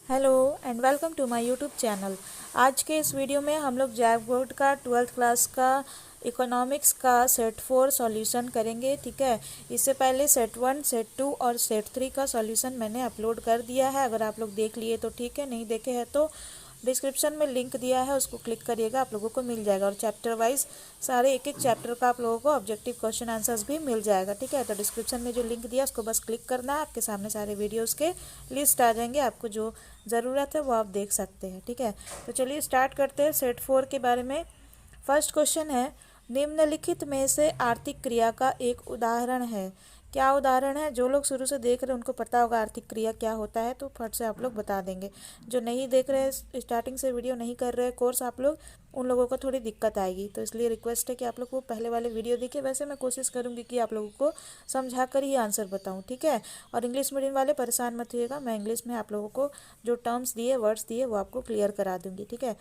Hello and welcome to my YouTube channel. आज के इस वीडियो में हम लोग जैक बोर्ड का 12th क्लास का इकोनॉमिक्स का सेट 4 सॉल्यूशन करेंगे। ठीक है, इससे पहले सेट 1, सेट 2 और सेट 3 का सॉल्यूशन मैंने अपलोड कर दिया है। अगर आप लोग देख लिए तो ठीक है, नहीं देखे हैं तो डिस्क्रिप्शन में लिंक दिया है, उसको क्लिक करिएगा, आप लोगों को मिल जाएगा। और चैप्टर वाइज सारे एक एक चैप्टर का आप लोगों को ऑब्जेक्टिव क्वेश्चन आंसर्स भी मिल जाएगा। ठीक है, तो डिस्क्रिप्शन में जो लिंक दिया उसको बस क्लिक करना है, आपके सामने सारे वीडियोस के लिस्ट आ जाएंगे, आपको जो ज़रूरत है वो आप देख सकते हैं। ठीक है, तो चलिए स्टार्ट करते हैं सेट 4 के बारे में। फर्स्ट क्वेश्चन है, निम्नलिखित में से आर्थिक क्रिया का एक उदाहरण है। क्या उदाहरण है? जो लोग शुरू से देख रहे हैं उनको पता होगा आर्थिक क्रिया क्या होता है, तो फट से आप लोग बता देंगे। जो नहीं देख रहे हैं, स्टार्टिंग से वीडियो नहीं कर रहे हैं कोर्स आप लोग, उन लोगों को थोड़ी दिक्कत आएगी, तो इसलिए रिक्वेस्ट है कि आप लोग वो पहले वाले वीडियो देखिए। वैसे मैं कोशिश करूँगी कि आप लोगों को समझा कर ही आंसर बताऊँ। ठीक है, और इंग्लिश मीडियम वाले परेशान मत होइएगा, मैं इंग्लिश में आप लोगों को जो टर्म्स दिए, वर्ड्स दिए, वो आपको क्लियर करा दूँगी। ठीक है,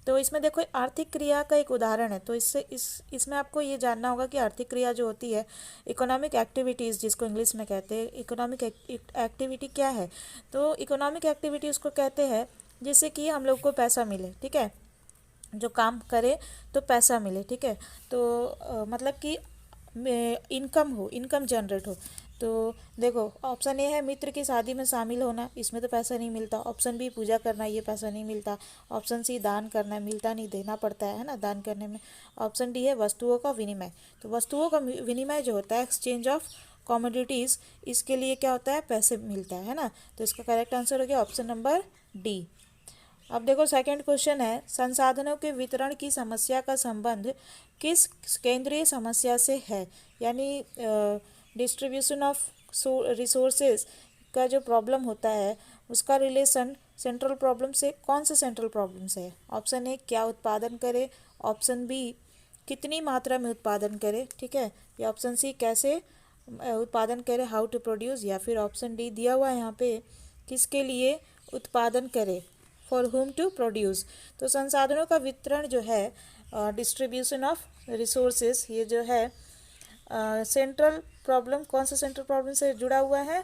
तो इसमें देखो आर्थिक क्रिया का एक उदाहरण है, तो इसमें आपको ये जानना होगा कि आर्थिक क्रिया जो होती है, इकोनॉमिक एक्टिविटीज़ जिसको इंग्लिश में कहते हैं, इकोनॉमिक एक्टिविटी क्या है? तो इकोनॉमिक एक्टिविटी उसको कहते हैं जिससे कि हम लोग को पैसा मिले। ठीक है, जो काम करे तो पैसा मिले। ठीक है, तो मतलब कि इनकम हो, इनकम जनरेट हो। तो देखो ऑप्शन ए है मित्र की शादी में शामिल होना, इसमें तो पैसा नहीं मिलता। ऑप्शन बी पूजा करना, ये पैसा नहीं मिलता। ऑप्शन सी दान करना, मिलता नहीं, देना पड़ता है ना दान करने में। ऑप्शन डी है वस्तुओं का विनिमय, तो वस्तुओं का विनिमय जो होता है, एक्सचेंज ऑफ कॉमोडिटीज़, इसके लिए क्या होता है, पैसे मिलता है ना। तो इसका करेक्ट आंसर हो गया ऑप्शन नंबर डी। अब देखो सेकंड क्वेश्चन है, संसाधनों के वितरण की समस्या का संबंध किस केंद्रीय समस्या से है? यानी डिस्ट्रीब्यूशन ऑफ रिसोर्सेज का जो प्रॉब्लम होता है, उसका रिलेशन सेंट्रल प्रॉब्लम से, कौन से सेंट्रल प्रॉब्लम से है? ऑप्शन ए क्या उत्पादन करे, ऑप्शन बी कितनी मात्रा में उत्पादन करे, ठीक है, या ऑप्शन सी कैसे उत्पादन करे, हाउ टू प्रोड्यूस, या फिर ऑप्शन डी दिया हुआ है यहाँ पे किसके लिए उत्पादन करे, फॉर हुम टू प्रोड्यूस। तो संसाधनों का वितरण जो है, डिस्ट्रीब्यूशन ऑफ रिसोर्सेज, ये जो है सेंट्रल प्रॉब्लम, कौन सा सेंट्रल प्रॉब्लम से जुड़ा हुआ है?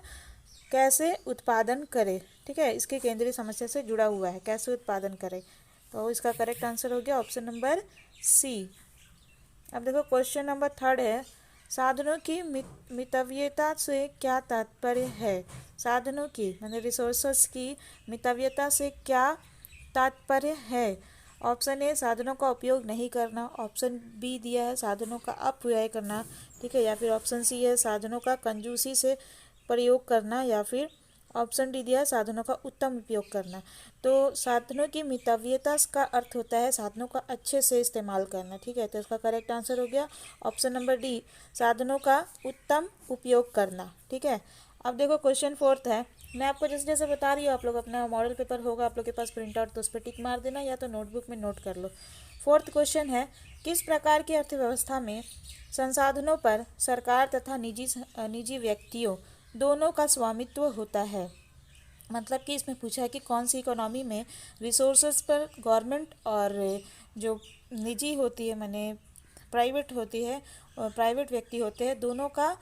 कैसे उत्पादन करे। ठीक है, इसकी केंद्रीय समस्या से जुड़ा हुआ है, कैसे उत्पादन करे। तो इसका करेक्ट आंसर हो गया ऑप्शन नंबर सी। अब देखो क्वेश्चन नंबर थर्ड है, साधनों की मितव्ययता से क्या तात्पर्य है? साधनों की माने रिसोर्सेस की मितव्ययता से क्या तात्पर्य है? ऑप्शन ए साधनों का उपयोग नहीं करना, ऑप्शन बी दिया है साधनों का अपव्यय करना, ठीक है, या फिर ऑप्शन सी है साधनों का कंजूसी से प्रयोग करना, या फिर ऑप्शन डी दिया है साधनों का उत्तम उपयोग करना। तो साधनों की मितव्ययता का अर्थ होता है साधनों का अच्छे से इस्तेमाल करना। ठीक है, तो इसका करेक्ट आंसर हो गया ऑप्शन नंबर डी, साधनों का उत्तम उपयोग करना। ठीक है, अब देखो क्वेश्चन फोर्थ है, मैं आपको जैसे जैसे बता रही हूँ, आप लोग अपना मॉडल पेपर होगा आप लोग के पास प्रिंट आउट, तो उस पर टिक मार देना या तो नोटबुक में नोट कर लो। फोर्थ क्वेश्चन है, किस प्रकार की अर्थव्यवस्था में संसाधनों पर सरकार तथा निजी व्यक्तियों दोनों का स्वामित्व होता है? मतलब कि इसमें पूछा है कि कौन सी इकोनॉमी में रिसोर्सेज पर गवर्नमेंट और जो निजी होती है माने प्राइवेट होती है, और प्राइवेट व्यक्ति होते हैं, दोनों का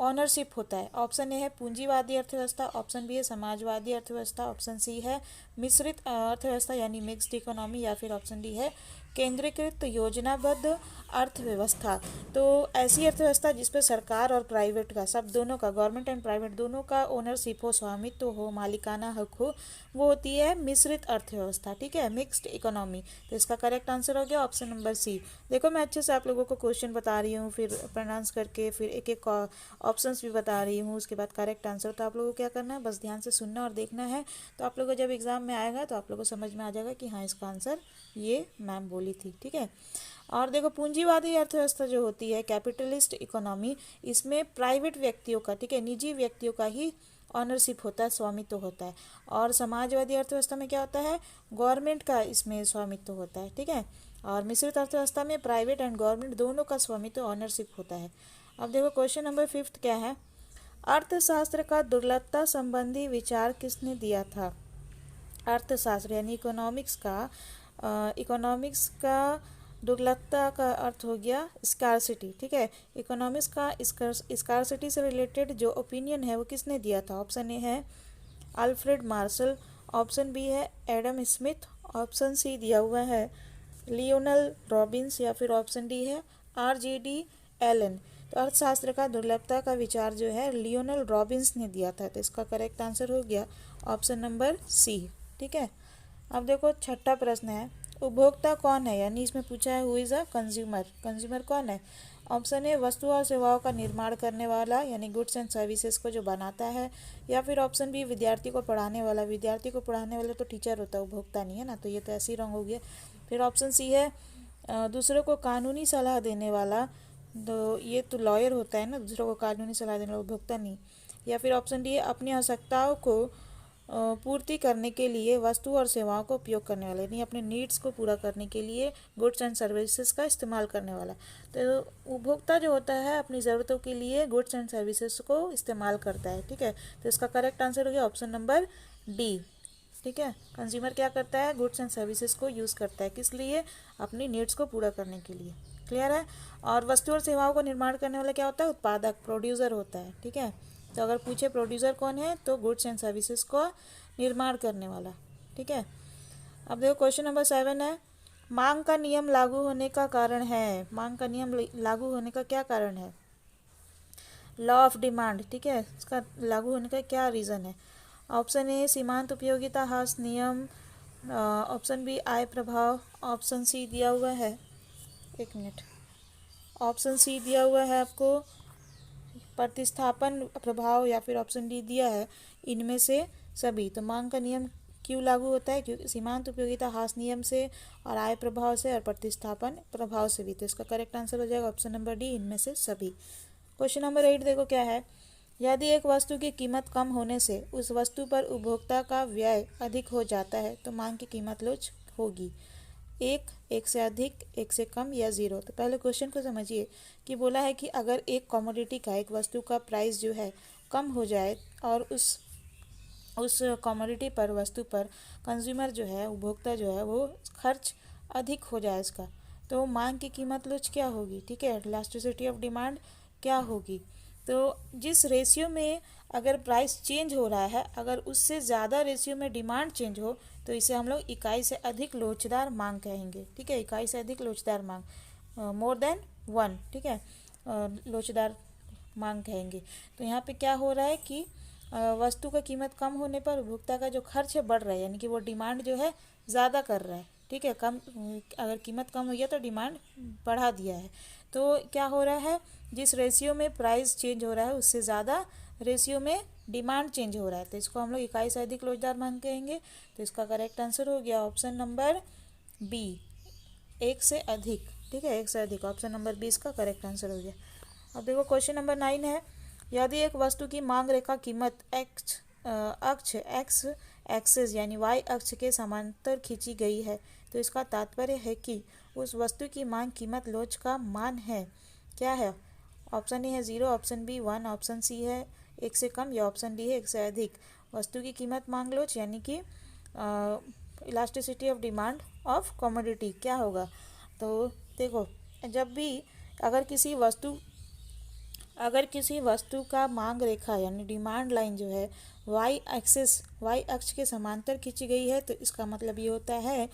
ऑनरशिप होता है। ऑप्शन ए है पूंजीवादी अर्थव्यवस्था, ऑप्शन बी है समाजवादी अर्थव्यवस्था, ऑप्शन सी है मिश्रित अर्थव्यवस्था यानी मिक्स्ड इकोनॉमी, या फिर ऑप्शन डी है केंद्रीकृत योजनाबद्ध अर्थव्यवस्था। तो ऐसी अर्थव्यवस्था जिसपे सरकार और प्राइवेट का, सब दोनों का, गवर्नमेंट एंड प्राइवेट दोनों का ओनरशिप हो, स्वामित्व हो, मालिकाना हक हो, वो होती है मिश्रित अर्थव्यवस्था। ठीक है, मिक्स्ड इकोनॉमी। तो इसका करेक्ट आंसर हो गया ऑप्शन नंबर सी। देखो मैं अच्छे से आप लोगों को क्वेश्चन बता रही हूँ, फिर प्रोनाउंस करके, फिर एक एक ऑप्शंस भी बता रही हूँ, उसके बाद करेक्ट आंसर। तो आप लोगों को क्या करना है, बस ध्यान से सुनना और देखना है, तो आप लोगों को जब एग्जाम में आएगा तो आप लोगों को समझ में आ जाएगा कि हाँ इसका आंसर ये मैम बोली थी। ठीक है, और देखो पूंजीवादी अर्थव्यवस्था जो होती है, कैपिटलिस्ट इकोनॉमी, इसमें प्राइवेट व्यक्तियों का, ठीक है, निजी व्यक्तियों का ही ऑनरशिप होता है, स्वामित्व होता है। और समाजवादी अर्थव्यवस्था में क्या होता है, गवर्नमेंट का इसमें स्वामित्व होता है। ठीक है, और मिश्रित अर्थव्यवस्था में प्राइवेट एंड गवर्नमेंट दोनों का स्वामित्व, ऑनरशिप होता है। अब देखो क्वेश्चन नंबर फिफ्थ क्या है, अर्थशास्त्र का दुर्लभता संबंधी विचार किसने दिया था? अर्थशास्त्र यानी इकोनॉमिक्स का दुर्लभता का अर्थ हो गया स्कार्सिटी। ठीक है, इकोनॉमिक्स का स्कार्सिटी से रिलेटेड जो ओपिनियन है वो किसने दिया था? ऑप्शन ए है अल्फ्रेड मार्शल, ऑप्शन बी है एडम स्मिथ, ऑप्शन सी दिया हुआ है लियोनल रॉबिन्स, या फिर ऑप्शन डी है RGD एलन। तो अर्थशास्त्र का दुर्लभता का विचार जो है लियोनल रॉबिन्स ने दिया था, तो इसका करेक्ट आंसर हो गया ऑप्शन नंबर सी। ठीक है, अब देखो छठा प्रश्न है, उपभोक्ता कौन है, यानी इसमें पूछा है who is a consumer. Consumer कौन है? ऑप्शन ए वस्तु और सेवाओं का निर्माण करने वाला, यानी गुड्स एंड सर्विसेज को जो बनाता है, या फिर ऑप्शन बी विद्यार्थी को पढ़ाने वाला। विद्यार्थी को पढ़ाने वाला तो टीचर होता है, उपभोक्ता नहीं है ना, तो ये तो ऐसे ही रॉन्ग हो गया। फिर ऑप्शन सी है दूसरों को कानूनी सलाह देने वाला, तो ये तो लॉयर होता है ना, दूसरों को कानूनी सलाह देने वाला, उपभोक्ता नहीं। या फिर ऑप्शन डी है अपनी आवश्यकताओं को पूर्ति करने के लिए वस्तु और सेवाओं का उपयोग करने वाला, यानी अपने नीड्स को पूरा करने के लिए गुड्स एंड सर्विसेज का इस्तेमाल करने वाला। तो उपभोक्ता जो होता है अपनी ज़रूरतों के लिए गुड्स एंड सर्विसेज को इस्तेमाल करता है। ठीक है, तो इसका करेक्ट आंसर हो गया ऑप्शन नंबर डी। ठीक है, कंज्यूमर क्या करता है? गुड्स एंड सर्विसेज को यूज़ करता है, किस लिए? अपनी नीड्स को पूरा करने के लिए। क्लियर है? और वस्तु और सेवाओं का निर्माण करने वाला क्या होता है? उत्पादक, प्रोड्यूसर होता है। ठीक है, तो अगर पूछे प्रोड्यूसर कौन है, तो गुड्स एंड सर्विसेज को निर्माण करने वाला। ठीक है, अब देखो क्वेश्चन नंबर 7 है, मांग का नियम लागू होने का कारण है। मांग का नियम लागू होने का क्या कारण है? Law of demand. ठीक है, इसका लागू होने का क्या रीज़न है? ऑप्शन ए सीमांत उपयोगिता ह्रास नियम, ऑप्शन बी आय प्रभाव, ऑप्शन सी दिया हुआ है, एक मिनट, ऑप्शन सी दिया हुआ है आपको प्रतिस्थापन प्रभाव, या फिर ऑप्शन डी दिया है इनमें से सभी। तो मांग का नियम क्यों लागू होता है? क्योंकि सीमांत उपयोगिता ह्रास नियम से, और आय प्रभाव से, और प्रतिस्थापन प्रभाव से भी। तो इसका करेक्ट आंसर हो जाएगा ऑप्शन नंबर डी, इनमें से सभी। क्वेश्चन नंबर 8 देखो क्या है, यदि एक वस्तु की कीमत कम होने से उस वस्तु पर उपभोक्ता का व्यय अधिक हो जाता है तो मांग की कीमत लोच होगी। एक से अधिक, एक से कम, या ज़ीरो। तो पहले क्वेश्चन को समझिए कि बोला है कि अगर एक कमोडिटी का, एक वस्तु का प्राइस जो है कम हो जाए और उस कमोडिटी पर, वस्तु पर कंज्यूमर जो है, उपभोक्ता जो है, वो खर्च अधिक हो जाए इसका, तो मांग की कीमत लोच क्या होगी? ठीक है, इलास्टिसिटी ऑफ डिमांड क्या होगी? तो जिस रेशियो में अगर प्राइस चेंज हो रहा है, अगर उससे ज़्यादा रेशियो में डिमांड चेंज हो, तो इसे हम लोग इकाई से अधिक लोचदार मांग कहेंगे। ठीक है, इकाई से अधिक लोचदार मांग, मोर देन वन। ठीक है, लोचदार मांग कहेंगे। तो यहाँ पे क्या हो रहा है कि वस्तु का कीमत कम होने पर उपभोक्ता का जो खर्च है बढ़ रहा है, यानी कि वो डिमांड जो है ज़्यादा कर रहा है। ठीक है, कम, अगर कीमत कम हो गया तो डिमांड बढ़ा दिया है। तो क्या हो रहा है, जिस रेशियो में प्राइस चेंज हो रहा है उससे ज़्यादा रेशियो में डिमांड चेंज हो रहा है, तो इसको हम लोग इकाई से अधिक लोचदार मांग कहेंगे। तो इसका करेक्ट आंसर हो गया ऑप्शन नंबर बी, एक से अधिक। ठीक है, एक से अधिक, ऑप्शन नंबर बी इसका करेक्ट आंसर हो गया। अब देखो क्वेश्चन नंबर 9 है, यदि एक वस्तु की मांग रेखा कीमत अक्ष एक्स एक्सिस यानी वाई अक्ष के समांतर खींची गई है, तो इसका तात्पर्य है कि उस वस्तु की मांग कीमत लोच का मान है। क्या है? ऑप्शन ए है 0, ऑप्शन बी 1, ऑप्शन सी है एक से कम, या ऑप्शन डी है एक से अधिक। वस्तु की कीमत मांग लोच यानी कि elasticity of demand of commodity क्या होगा? तो देखो, जब भी अगर किसी वस्तु का मांग रेखा यानी डिमांड लाइन जो है वाई अक्ष के समांतर खींची गई है, तो इसका मतलब ये होता है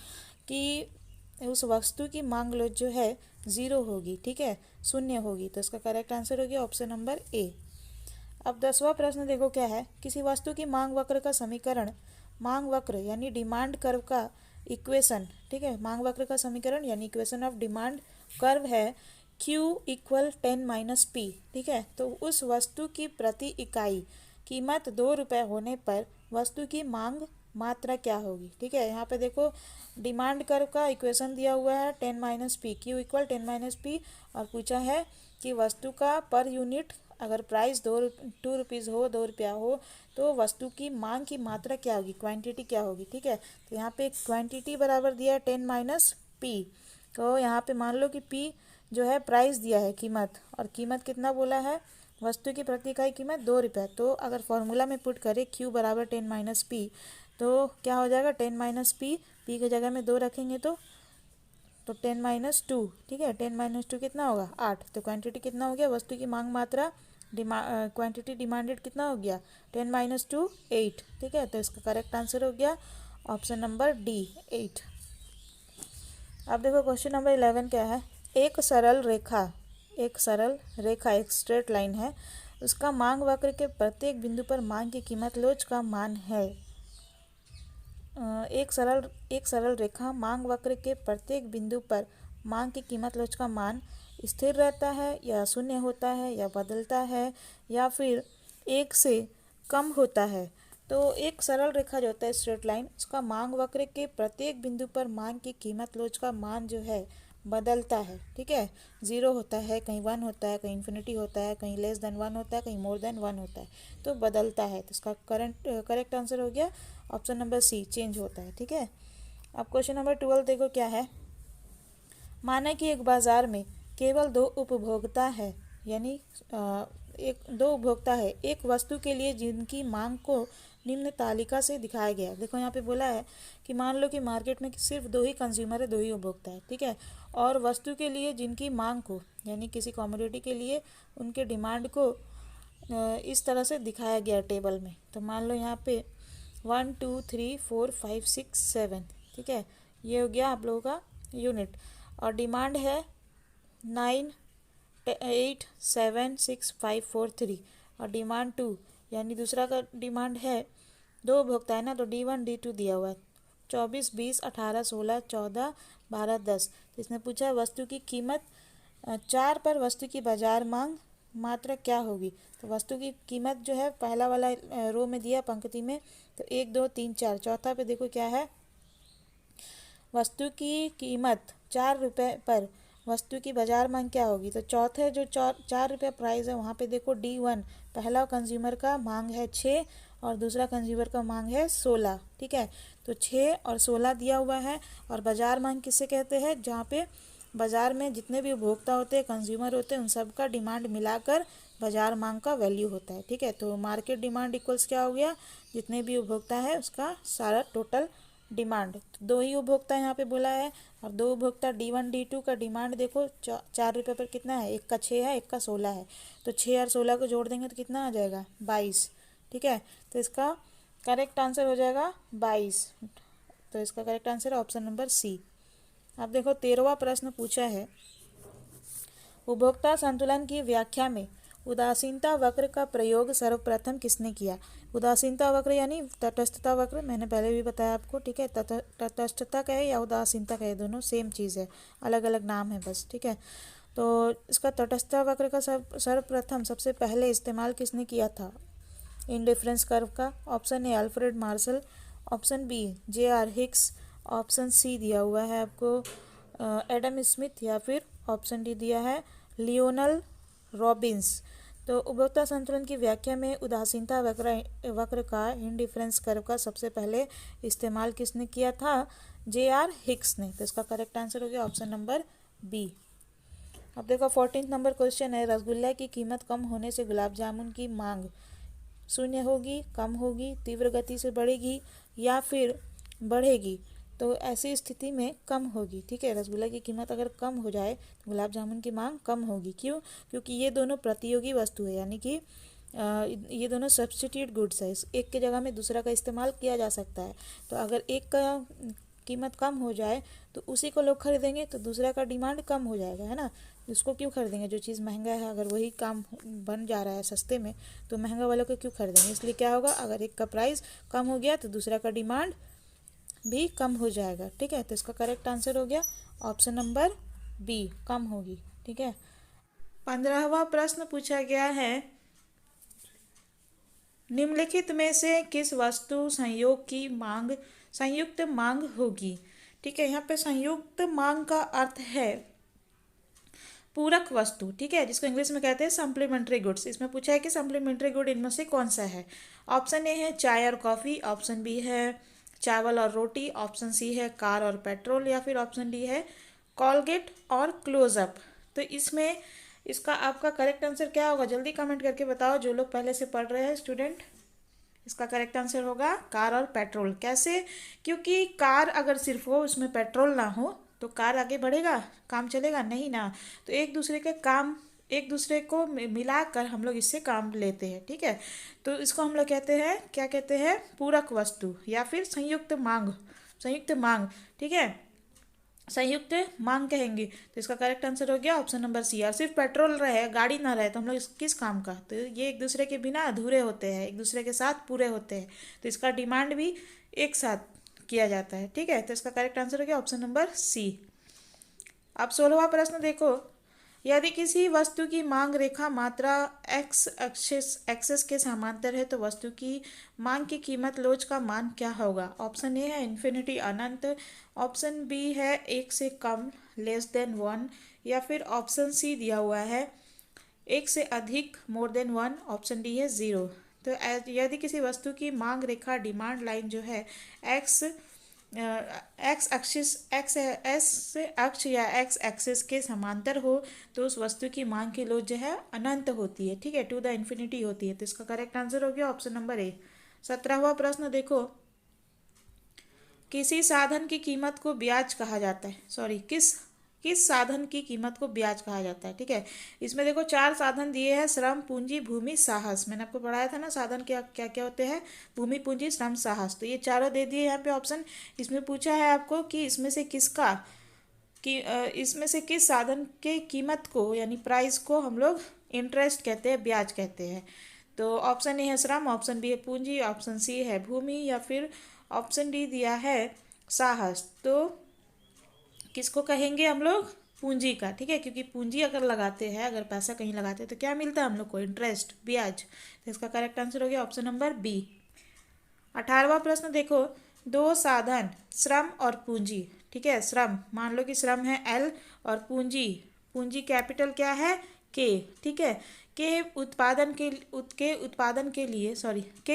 कि उस वस्तु की मांग लोच जो है 0 होगी। ठीक है, 0 होगी। तो इसका करेक्ट आंसर हो गया ऑप्शन नंबर ए। अब 10वां प्रश्न देखो क्या है, किसी वस्तु की मांग वक्र का समीकरण, मांग वक्र यानी डिमांड कर्व का इक्वेशन। ठीक है, मांग वक्र का समीकरण यानी इक्वेशन ऑफ डिमांड कर्व है Q = 10 - P। ठीक है, तो उस वस्तु की प्रति इकाई कीमत 2 रुपये होने पर वस्तु की मांग मात्रा क्या होगी? ठीक है, यहाँ पे देखो डिमांड कर्व का इक्वेशन दिया हुआ है 10 - P, Q = 10 - P, और पूछा है कि वस्तु का पर यूनिट अगर प्राइस 2 रुपीज़ हो, 2 रुपया हो, तो वस्तु की मांग की मात्रा क्या होगी, क्वांटिटी क्या होगी? ठीक है, तो यहाँ पे क्वांटिटी बराबर दिया है 10 - P। तो यहाँ पे मान लो कि P जो है प्राइस दिया है, कीमत, और कीमत कितना बोला है? वस्तु की प्रति इकाई कीमत 2 रुपये। तो अगर फॉर्मूला में पुट करें Q = 10 - P, तो क्या हो जाएगा? 10 - P, P की जगह में 2 रखेंगे तो 10 - 2। ठीक है, 10 - 2 कितना होगा? 8। तो क्वांटिटी कितना हो गया? वस्तु की मांग मात्रा क्वांटिटी डिमांडेड कितना हो गया 10 - 2 8, ठीक है। तो इसका करेक्ट आंसर हो गया ऑप्शन नंबर डी 8। अब देखो क्वेश्चन नंबर 11 क्या है। एक सरल रेखा एक स्ट्रेट लाइन है, उसका मांग वक्र के प्रत्येक बिंदु पर मांग की कीमत लोच का मान है। एक सरल रेखा मांग वक्र के प्रत्येक बिंदु पर मांग की कीमत लोच का मान स्थिर रहता है या शून्य होता है या बदलता है या फिर एक से कम होता है। तो एक सरल रेखा जो होता है स्ट्रेट लाइन, उसका मांग वक्र के प्रत्येक बिंदु पर मांग की कीमत लोच का मान जो है बदलता है, ठीक है। 0 होता है, कहीं 1 होता है, कहीं इन्फिनिटी होता है, कहीं लेस देन 1 होता है, कहीं मोर देन 1 होता है, तो बदलता है। तो इसका करेक्ट आंसर हो गया ऑप्शन नंबर सी, चेंज होता है, ठीक है। अब क्वेश्चन नंबर 12 देखो क्या है। माना कि एक बाजार में केवल दो उपभोक्ता है, यानी दो उपभोक्ता है एक वस्तु के लिए जिनकी मांग को निम्न तालिका से दिखाया गया है। देखो यहाँ पे बोला है कि मान लो कि मार्केट में सिर्फ दो ही कंज्यूमर है, दो ही उपभोक्ता है, ठीक है। और वस्तु के लिए जिनकी मांग को, यानी किसी कमोडिटी के लिए उनके डिमांड को इस तरह से दिखाया गया टेबल में। तो मान लो यहाँ पे 1 2 3 4 5 6 7, ठीक है। ये हो गया आप लोगों का यूनिट, और डिमांड है 9 8 7 6 5 4 3, और डिमांड 2 यानी दूसरा का डिमांड है, दो उपभोक्ता है ना, तो D1 D2 दिया हुआ है 24 20 18 16 14 12 10। तो इसने पूछा वस्तु की कीमत 4 पर वस्तु की बाजार मांग मात्रा क्या होगी। तो वस्तु की कीमत जो है पहला वाला रो में दिया पंक्ति में, तो 1 2 3 4, चौथा पे देखो क्या है, वस्तु की कीमत 4 रुपये पर वस्तु की बाजार मांग क्या होगी। तो चौथे जो 4 रुपये प्राइस है वहाँ पे देखो D1 पहला कंज्यूमर का मांग है 6 और दूसरा कंज्यूमर का मांग है 16, ठीक है। तो 6 और 16 दिया हुआ है, और बाजार मांग किसे कहते हैं, जहाँ पे बाजार में जितने भी उपभोक्ता होते हैं, कंज्यूमर होते हैं, उन सब का डिमांड मिलाकर बाजार मांग का वैल्यू होता है, ठीक है। तो मार्केट डिमांड इक्वल्स क्या हो गया, जितने भी उपभोक्ता है उसका सारा टोटल डिमांड। तो दो ही उपभोक्ता यहाँ पे बोला है, और दो उपभोक्ता D1 D2 का डिमांड देखो 4 रुपये पर कितना है, एक का 6 है, एक का 16 है। तो 6 और 16 को जोड़ देंगे तो कितना आ जाएगा 22, ठीक है। तो इसका करेक्ट आंसर हो जाएगा 22। तो इसका करेक्ट आंसर है ऑप्शन नंबर सी। अब देखो 13वां प्रश्न पूछा है, उपभोक्ता संतुलन की व्याख्या में उदासीनता वक्र का प्रयोग सर्वप्रथम किसने किया। उदासीनता वक्र यानी तटस्थता वक्र, मैंने पहले भी बताया आपको, ठीक है। तटस्थता कहे या उदासीनता कहे, दोनों सेम चीज़ है, अलग अलग नाम है बस, ठीक है। तो इसका तटस्थता वक्र का सर्वप्रथम सबसे पहले इस्तेमाल किसने किया था इंडिफरेंस कर्व का। Option A Alfred Marshall, option B J.R. Hicks, option C दिया हुआ है आपको एडम स्मिथ, या फिर ऑप्शन डी दिया है लियोनल रॉबिन्स। तो उपभोक्ता संतुलन की व्याख्या में उदासीनता वक्र का इंडिफरेंस कर्व का सबसे पहले इस्तेमाल किसने किया था, J.R. हिक्स ने। तो इसका करेक्ट आंसर हो गया ऑप्शन नंबर बी। अब देखो 14 नंबर क्वेश्चन है, रसगुल्ला की कीमत कम होने से गुलाब जामुन की मांग शून्य होगी, कम होगी, तीव्र गति से बढ़ेगी या फिर बढ़ेगी। तो ऐसी स्थिति में कम होगी, ठीक है। रसगुल्ला की कीमत अगर कम हो जाए तो गुलाब जामुन की मांग कम होगी। क्यों, क्योंकि ये दोनों प्रतियोगी वस्तु है, यानी कि ये दोनों सब्स्टिट्यूट गुड्स है, एक की जगह में दूसरा का इस्तेमाल किया जा सकता है। तो अगर एक का कीमत कम हो जाए तो उसी को लोग खरीदेंगे, तो दूसरा का डिमांड कम हो जाएगा, है ना। उसको क्यों खरीदेंगे, जो चीज़ महंगा है अगर वही काम बन जा रहा है सस्ते में, तो महंगा वालों को क्यों खरीदेंगे। इसलिए क्या होगा, अगर एक का प्राइस कम हो गया तो दूसरा का डिमांड भी कम हो जाएगा, ठीक है। तो इसका करेक्ट आंसर हो गया ऑप्शन नंबर बी, कम होगी, ठीक है। 15वां प्रश्न पूछा गया है, निम्नलिखित में से किस वस्तु संयुक्त मांग होगी, ठीक है। यहाँ पे संयुक्त मांग का अर्थ है पूरक वस्तु, ठीक है, जिसको इंग्लिश में कहते हैं सप्लीमेंट्री गुड्स। इसमें पूछा है कि सप्लीमेंट्री गुड इनमें से कौन सा है। ऑप्शन ए है चाय और कॉफ़ी, ऑप्शन बी है चावल और रोटी, ऑप्शन सी है कार और पेट्रोल, या फिर ऑप्शन डी है कॉलगेट और क्लोजअप। तो इसमें इसका आपका करेक्ट आंसर क्या होगा, जल्दी कमेंट करके बताओ जो लोग पहले से पढ़ रहे हैं स्टूडेंट। इसका करेक्ट आंसर होगा कार और पेट्रोल। कैसे, क्योंकि कार अगर सिर्फ हो उसमें पेट्रोल ना हो तो कार आगे बढ़ेगा, काम चलेगा नहीं ना। तो एक दूसरे के काम एक दूसरे को मिलाकर हम लोग इससे काम लेते हैं, ठीक है। तो इसको हम लोग कहते हैं, क्या कहते हैं, पूरक वस्तु या फिर संयुक्त मांग, संयुक्त मांग, ठीक है, संयुक्त मांग कहेंगे। तो इसका करेक्ट आंसर हो गया ऑप्शन नंबर सी। और सिर्फ पेट्रोल रहे, गाड़ी ना रहे, तो हम लोग किस काम का, तो ये एक दूसरे के बिना अधूरे होते हैं, एक दूसरे के साथ पूरे होते हैं। तो इसका डिमांड भी एक साथ किया जाता है, ठीक है। तो इसका करेक्ट आंसर हो गया ऑप्शन नंबर सी। अब 16वां प्रश्न देखो, यदि किसी वस्तु की मांग रेखा मात्रा एक्स एक्सेस के समांतर है तो वस्तु की मांग की कीमत लोच का मान क्या होगा। ऑप्शन ए है इन्फिनिटी अनंत, ऑप्शन बी है एक से कम लेस देन वन, या फिर ऑप्शन सी दिया हुआ है एक से अधिक more than one, option D है ज़ीरो। तो यदि किसी वस्तु की मांग रेखा डिमांड लाइन जो है x x axis x S अक्ष या एक्स एक्सिस के समांतर हो तो उस वस्तु की मांग की लोच जो है अनंत होती है, ठीक है, टू द इन्फिनिटी होती है। तो इसका करेक्ट आंसर हो गया ऑप्शन नंबर ए। 17वां प्रश्न देखो, किसी साधन की कीमत को ब्याज कहा जाता है, सॉरी किस साधन की कीमत को ब्याज कहा जाता है, ठीक है। इसमें देखो 4 साधन दिए हैं, श्रम, पूंजी, भूमि, साहस। मैंने आपको पढ़ाया था ना साधन क्या क्या क्या होते हैं, भूमि, पूंजी, श्रम, साहस। तो ये चारों दे दिए यहाँ पे ऑप्शन। इसमें पूछा है आपको कि इसमें से किसका कि इसमें से किस साधन के कीमत को यानी प्राइस को हम लोग इंटरेस्ट कहते हैं, ब्याज कहते हैं। तो ऑप्शन ए है श्रम, ऑप्शन बी है पूंजी, ऑप्शन सी है भूमि, या फिर ऑप्शन डी दिया है साहस। तो किसको कहेंगे हम लोग, पूंजी का, ठीक है, क्योंकि पूंजी अगर लगाते हैं, अगर पैसा कहीं लगाते हैं तो क्या मिलता है हम लोग को, इंटरेस्ट, ब्याज। तो इसका करेक्ट आंसर हो गया ऑप्शन नंबर बी। 18वां प्रश्न देखो, 2 साधन श्रम और पूंजी, ठीक है, श्रम मान लो कि श्रम है एल और पूंजी, पूंजी कैपिटल क्या है के, ठीक है, के उत्पादन के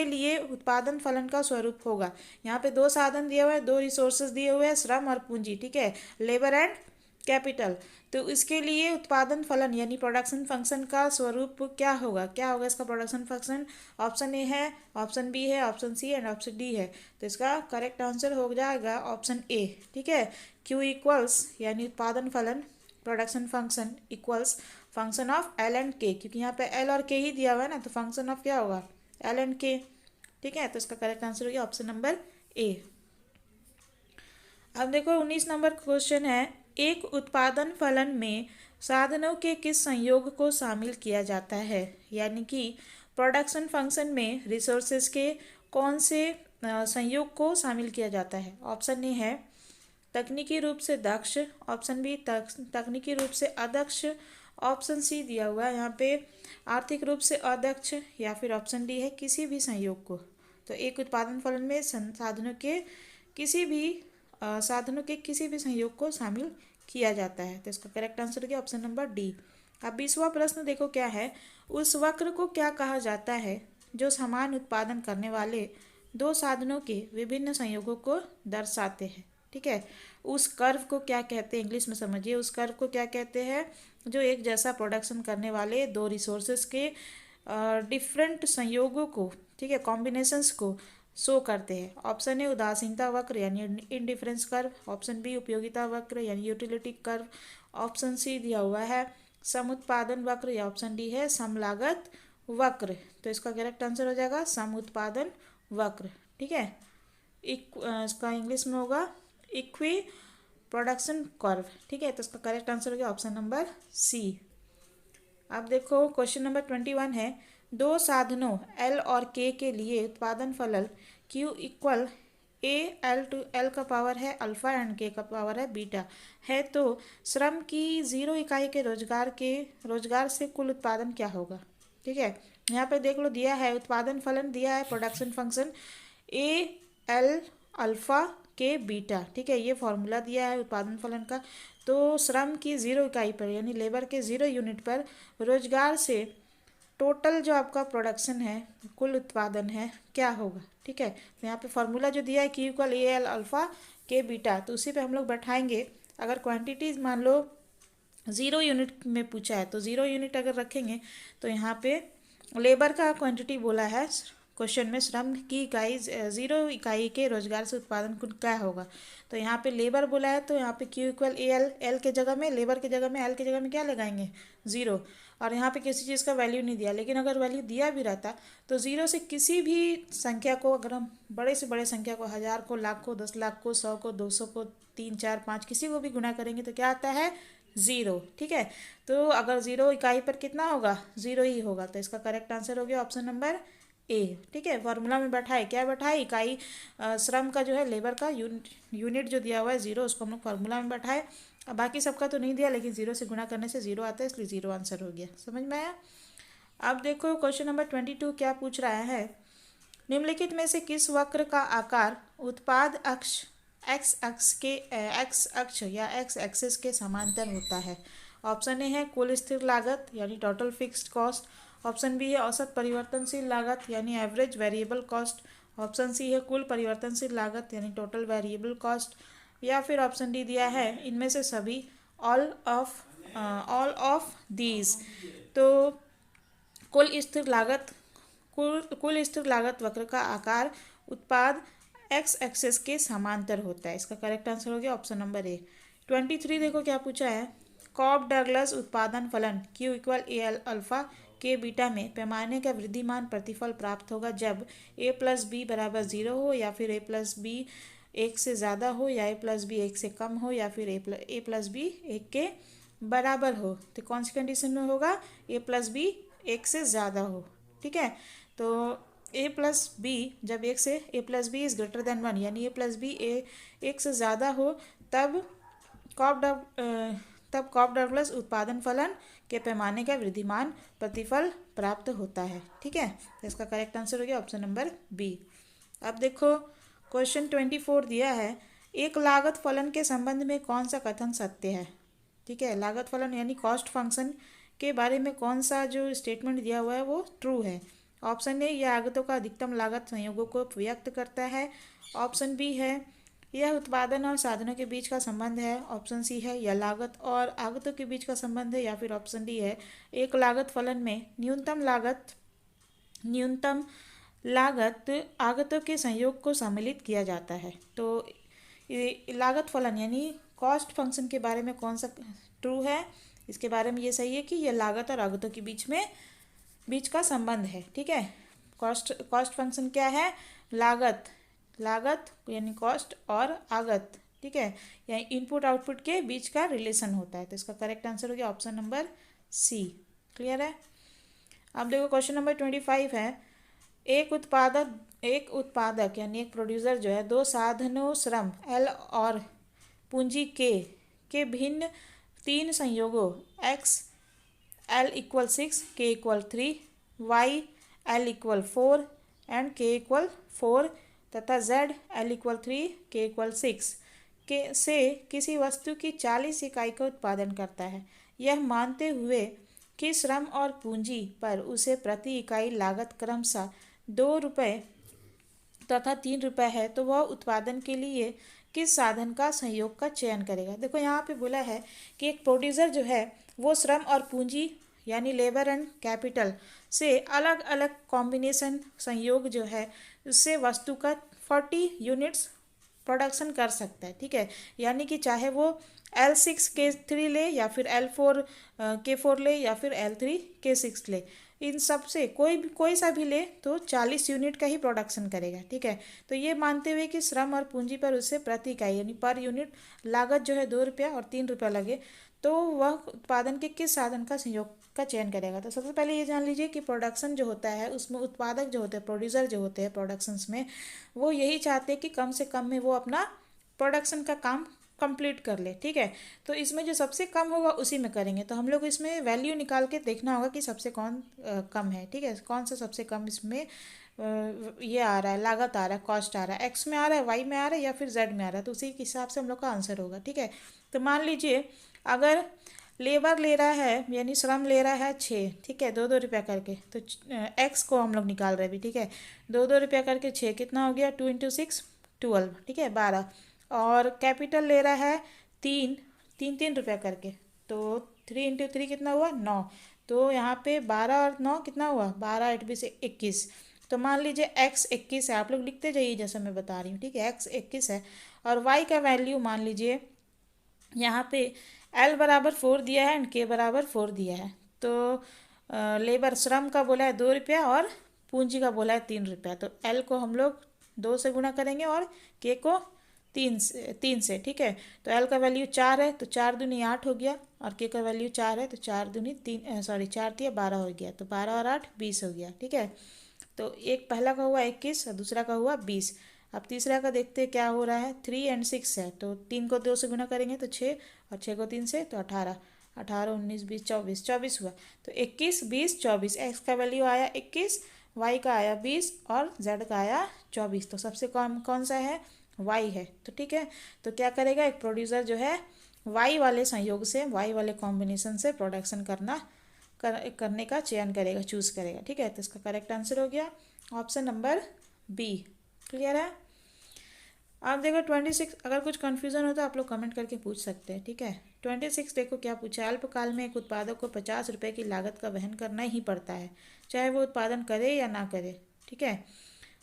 लिए उत्पादन फलन का स्वरूप होगा। यहाँ पे 2 साधन दिए हुए हैं, 2 रिसोर्सेज दिए हुए हैं, श्रम और पूंजी, ठीक है, लेबर एंड कैपिटल। तो इसके लिए उत्पादन फलन यानी प्रोडक्शन फंक्शन का स्वरूप क्या होगा, क्या होगा इसका प्रोडक्शन फंक्शन। ऑप्शन ए है, ऑप्शन बी है, option C and option D है। तो इसका करेक्ट आंसर हो जाएगा ऑप्शन ए, ठीक है। क्यू इक्वल्स यानी उत्पादन फलन production function equals function of L and के, क्योंकि यहाँ पे एल और के ही दिया हुआ है ना, तो फंक्शन ऑफ क्या होगा, एल एंड के, ठीक है। तो इसका करेक्ट आंसर हो गया ऑप्शन नंबर ए। अब देखो 19 नंबर क्वेश्चन है, एक उत्पादन फलन में साधनों के किस संयोग को शामिल किया जाता है, यानी कि प्रोडक्शन फंक्शन में रिसोर्सेज के कौन से संयोग को शामिल किया जाता है। ऑप्शन ए है तकनीकी रूप से दक्ष, ऑप्शन बी तकनीकी रूप से अदक्ष, ऑप्शन सी दिया हुआ है यहाँ पे आर्थिक रूप से अदक्ष, या फिर ऑप्शन डी है किसी भी संयोग को। तो एक उत्पादन फलन में साधनों के किसी भी संयोग को शामिल किया जाता है। तो इसका करेक्ट आंसर क्या ऑप्शन नंबर डी। अब 20वां प्रश्न देखो क्या है, उस वक्र को क्या कहा जाता है जो समान उत्पादन करने वाले 2 साधनों के विभिन्न संयोगों को दर्शाते हैं, ठीक है। उस कर्व को क्या कहते हैं, इंग्लिश में समझिए, उस कर्व को क्या कहते हैं जो एक जैसा प्रोडक्शन करने वाले 2 रिसोर्सेज के डिफरेंट संयोगों को, ठीक है, कॉम्बिनेशंस को शो करते हैं। ऑप्शन ए उदासीनता वक्र यानी इनडिफरेंस कर्व, ऑप्शन बी उपयोगिता वक्र यानी यूटिलिटी कर्व, ऑप्शन सी दिया हुआ है समुत्पादन वक्र, या ऑप्शन डी है समलागत वक्र। तो इसका करेक्ट आंसर हो जाएगा समुत्पादन वक्र, ठीक है। इसका इंग्लिश में होगा इक्वी प्रोडक्शन कर्व, ठीक है। तो इसका करेक्ट आंसर हो गया ऑप्शन नंबर सी। अब देखो क्वेश्चन नंबर 21 है, 2 साधनों एल और के के लिए उत्पादन फलन Q equal A L two L का पावर है अल्फा एंड के का पावर है बीटा है, तो श्रम की 0 इकाई के रोजगार से कुल उत्पादन क्या होगा, ठीक है। यहाँ पे देख लो दिया है उत्पादन फलन, दिया है production function A L alpha के बीटा, ठीक है, ये फॉर्मूला दिया है उत्पादन फलन का। तो श्रम की 0 इकाई पर यानी लेबर के 0 यूनिट पर रोजगार से टोटल जो आपका प्रोडक्शन है, कुल उत्पादन है, क्या होगा, ठीक है। तो यहाँ पे फॉर्मूला जो दिया है Q equal A L alpha के बीटा, तो उसी पे हम लोग बैठाएंगे। अगर क्वांटिटीज मान लो 0 यूनिट में पूछा है तो 0 यूनिट अगर रखेंगे तो यहाँ पे लेबर का क्वांटिटी बोला है क्वेश्चन में श्रम की इकाई 0 इकाई के रोजगार से उत्पादन कुल क्या होगा। तो यहाँ पे लेबर बोला है तो यहाँ पे Q इक्वल एल, एल के जगह में, लेबर के जगह में, एल के जगह में क्या लगाएंगे 0। और यहाँ पे किसी चीज़ का वैल्यू नहीं दिया, लेकिन अगर वैल्यू दिया भी रहता तो 0 से किसी भी संख्या को, अगर हम बड़े से बड़े संख्या को, 1000 को, लाख को, 10 लाख को, 100 को, 200 को, 3 4 5 किसी को भी गुणा करेंगे तो क्या आता है 0। ठीक है, तो अगर 0 इकाई पर कितना होगा 0 ही होगा। तो इसका करेक्ट आंसर हो गया ऑप्शन नंबर ए। ठीक है, फॉर्मूला में बैठाए, क्या बैठाए, इकाई श्रम का जो है, लेबर का यूनिट जो दिया हुआ है 0, उसको हम लोग फार्मूला में बैठाए। अब बाकी सबका तो नहीं दिया, लेकिन 0 से गुणा करने से 0 आता है, इसलिए 0 आंसर हो गया। समझ में आया। अब देखो क्वेश्चन नंबर 22 क्या पूछ रहा है। निम्नलिखित में से किस वक्र का आकार उत्पाद अक्ष एक्स अक्ष या एक्स एक्सिस के समांतर होता है। ऑप्शन ए है कुल स्थिर लागत यानी total fixed cost. Option B है औसत परिवर्तनशील लागत यानी average variable cost. Option C है कुल परिवर्तनशील लागत यानी टोटल वेरिएबल कॉस्ट। या फिर ऑप्शन डी दिया है इनमें से सभी, ऑल ऑफ दीज। तो कुल स्थिर लागत वक्र का आकार उत्पाद एक्स एक्सिस के समांतर होता है। इसका करेक्ट आंसर हो गया ऑप्शन नंबर ए। 23 देखो क्या पूछा है। कॉब डगलस उत्पादन फलन Q इक्वल ए अल्फा के बीटा में पैमाने का वृद्धिमान प्रतिफल प्राप्त होगा जब a प्लस बी बराबर 0 हो, या फिर a प्लस बी 1 से ज़्यादा हो, या a प्लस बी 1 से कम हो, या फिर a प्लस बी 1 के बराबर हो। तो कौन सी कंडीशन में होगा, a प्लस बी 1 से ज़्यादा हो। ठीक है, तो a प्लस बी जब 1 से a plus B is greater than 1 यानी a प्लस बी 1 से ज़्यादा हो तब कॉब डगलस उत्पादन फलन के पैमाने का वृद्धिमान प्रतिफल प्राप्त होता है। ठीक है, तो इसका करेक्ट आंसर हो गया ऑप्शन नंबर बी। अब देखो क्वेश्चन 24 दिया है। एक लागत फलन के संबंध में कौन सा कथन सत्य है। ठीक है, लागत फलन यानी कॉस्ट फंक्शन के बारे में कौन सा जो स्टेटमेंट दिया हुआ है वो ट्रू है। ऑप्शन ए यह आगतों का अधिकतम लागत संयोगों को व्यक्त करता है। ऑप्शन बी है यह उत्पादन और साधनों के बीच का संबंध है। ऑप्शन सी है यह लागत और आगतों के बीच का संबंध है। या फिर ऑप्शन डी है एक लागत फलन में न्यूनतम लागत आगतों के संयोग को सम्मिलित किया जाता है। तो लागत फलन यानी कॉस्ट फंक्शन के बारे में कौन सा ट्रू है। इसके बारे में ये सही है कि यह लागत और आगतों के बीच का संबंध है। ठीक है, कॉस्ट फंक्शन क्या है, लागत यानी कॉस्ट और आगत। ठीक है, यानी इनपुट आउटपुट के बीच का रिलेशन होता है। तो इसका करेक्ट आंसर हो गया ऑप्शन नंबर सी। क्लियर है। अब देखो क्वेश्चन नंबर 25 है। एक उत्पादक यानी एक प्रोड्यूसर जो है दो साधनों श्रम एल और पूंजी के भिन्न 3 संयोगों x L equal 6, K equal 3, Y L equal 4 and K equal 4 तथा Z L equal 3, K equal 6 के से किसी वस्तु की 40 इकाई का उत्पादन करता है, यह मानते हुए कि श्रम और पूंजी पर उसे प्रति इकाई लागत क्रमशः 2 रुपये तथा 3 रुपये है, तो वह उत्पादन के लिए किस साधन का संयोग का चयन करेगा। देखो यहाँ पे बोला है कि एक प्रोड्यूसर जो है वो श्रम और पूंजी यानी लेबर एंड कैपिटल से अलग अलग कॉम्बिनेशन संयोग जो है उससे वस्तु का 40 यूनिट्स प्रोडक्शन कर सकता है। ठीक है, यानी कि चाहे वो L6 K3 ले या फिर L4 K4 ले या फिर L3 K6 ले, इन सब से कोई सा भी ले तो 40 यूनिट का ही प्रोडक्शन करेगा। ठीक है, तो ये मानते हुए कि श्रम और पूंजी पर उससे प्रति इकाई यानी पर यूनिट लागत जो है 2 रुपया और 3 रुपया लगे, तो वह उत्पादन के किस साधन का संयोग का चयन करेगा। तो सबसे पहले ये जान लीजिए कि प्रोडक्शन जो होता है उसमें उत्पादक जो होते हैं, प्रोड्यूसर जो होते हैं प्रोडक्शंस में, वो यही चाहते हैं कि कम से कम में वो अपना प्रोडक्शन का काम कंप्लीट कर ले। ठीक है, तो इसमें जो सबसे कम होगा उसी में करेंगे। तो हम लोग इसमें वैल्यू निकाल के देखना होगा कि सबसे कौन कम है। ठीक है, कौन सा सबसे कम इसमें ये आ रहा है, लागत आ रहा है, कॉस्ट आ रहा है, एक्स में आ रहा है, वाई में आ रहा है या फिर जेड में आ रहा है, तो उसी के हिसाब से हम लोग का आंसर होगा। ठीक है, तो मान लीजिए अगर लेबर ले रहा है यानी श्रम ले रहा है 6, ठीक है, 2-2 रुपया करके, तो एक्स को हम लोग निकाल रहे हैं अभी। ठीक है, 2-2 रुपया करके 6 कितना हो गया, 2 × 6 12। ठीक है, 12। और कैपिटल ले रहा है 3 रुपया करके, तो 3 × 3 कितना हुआ, 9। तो यहाँ पे 12 और 9 कितना हुआ, 12 8 20 21। तो मान लीजिए x 21 है, आप लोग लिखते जाइए जैसा मैं बता रही हूँ, ठीक है। x 21 है और y का वैल्यू मान लीजिए यहाँ पे l बराबर 4 दिया है एंड k बराबर 4 दिया है। तो लेबर श्रम का बोला है 2 रुपया और पूंजी का बोला है 3 रुपया। तो l को हम लोग 2 से गुणा करेंगे और k को 3 से, ठीक है। तो l का वैल्यू 4 है तो 4 दूनी 8 हो गया और k का वैल्यू 4 है तो 4 दूनी 3 सॉरी 4 दिया 12 हो गया। तो 12 और 8 20 हो गया, ठीक है। तो एक पहला का हुआ 21 और दूसरा का हुआ 20। अब तीसरा का देखते हैं क्या हो रहा है। 3 एंड 6 है तो 3 को 2 से गुना करेंगे तो 6 और 6 को 3 से तो 18। 18 19 20 24 24 हुआ। तो 21 20 24 एक्स का वैल्यू आया 21, वाई का आया 20 और जेड का आया 24। तो सबसे कम कौन सा है, वाई है। तो ठीक है, तो क्या करेगा एक प्रोड्यूसर जो है वाई वाले संयोग से, वाई वाले कॉम्बिनेशन से प्रोडक्शन करने का चयन करेगा, चूज करेगा, ठीक है। तो इसका करेक्ट आंसर हो गया ऑप्शन नंबर बी। क्लियर है। आप देखो 26, अगर कुछ कन्फ्यूजन हो तो आप लोग कमेंट करके पूछ सकते हैं, ठीक है। 26 देखो क्या पूछा है। अल्पकाल में एक उत्पादक को 50 रुपये की लागत का वहन करना ही पड़ता है, चाहे वो उत्पादन करे या ना करे, ठीक है।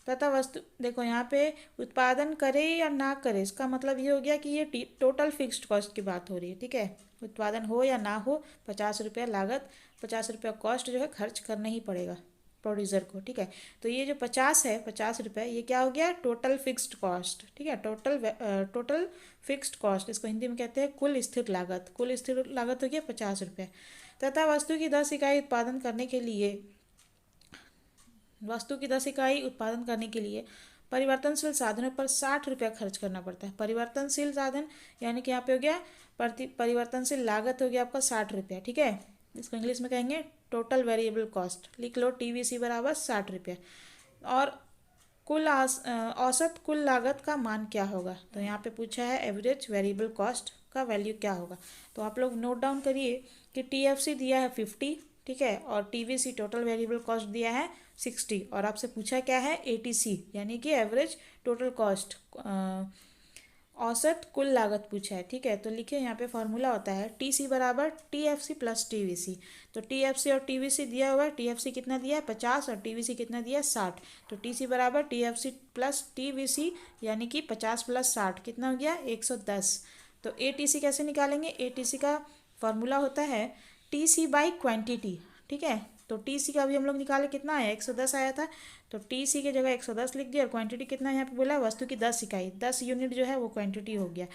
तथा वस्तु देखो यहाँ पे उत्पादन करे या ना करे, इसका मतलब ये हो गया कि ये टोटल फिक्स्ड कॉस्ट की बात हो रही है, ठीक है। उत्पादन हो या ना हो 50 रुपया लागत, 50 रुपया कॉस्ट जो है खर्च करना ही पड़ेगा प्रोड्यूसर को, ठीक है। तो ये जो 50 है, 50 रुपये, ये क्या हो गया टोटल फिक्स्ड कॉस्ट, ठीक है। टोटल फिक्स्ड कॉस्ट, इसको हिंदी में कहते हैं कुल स्थिर लागत। कुल स्थिर लागत हो गया 50 रुपये। तथा वस्तु की 10 इकाई उत्पादन करने के लिए परिवर्तनशील साधनों पर 60 रुपया खर्च करना पड़ता है। परिवर्तनशील साधन यानी कि यहाँ पे हो गया परिवर्तनशील लागत हो गया आपका 60 रुपया, ठीक है। इसको इंग्लिश में कहेंगे टोटल वेरिएबल कॉस्ट, लिख लो TVC बराबर 60 रुपया। और औसत कुल लागत का मान क्या होगा, तो यहाँ पे पूछा है एवरेज वेरिएबल कॉस्ट का वैल्यू क्या होगा। तो आप लोग नोट डाउन करिए कि TFC दिया है 50, ठीक है, और TVC टोटल वेरिएबल कॉस्ट दिया है 60, और आपसे पूछा क्या है ATC यानी कि एवरेज टोटल कॉस्ट, औसत कुल लागत पूछा है, ठीक है। तो लिखिए यहाँ पे फॉर्मूला होता है TC बराबर TFC प्लस TVC। तो TFC और TVC दिया हुआ है, TFC कितना दिया है 50 और TVC कितना दिया है 60। तो TC बराबर TFC प्लस TVC यानी कि 50 प्लस 60 कितना हो गया 110। तो ATC कैसे निकालेंगे, ATC का फॉर्मूला होता है TC बाई क्वान्टिटी, ठीक है। तो TC का भी हम लोग निकाले, कितना आया 110 आया था। तो TC की जगह 110 लिख दिया और क्वांटिटी कितना यहाँ पे बोला है वस्तु की 10 इकाई, 10 यूनिट जो है वो क्वांटिटी हो गया।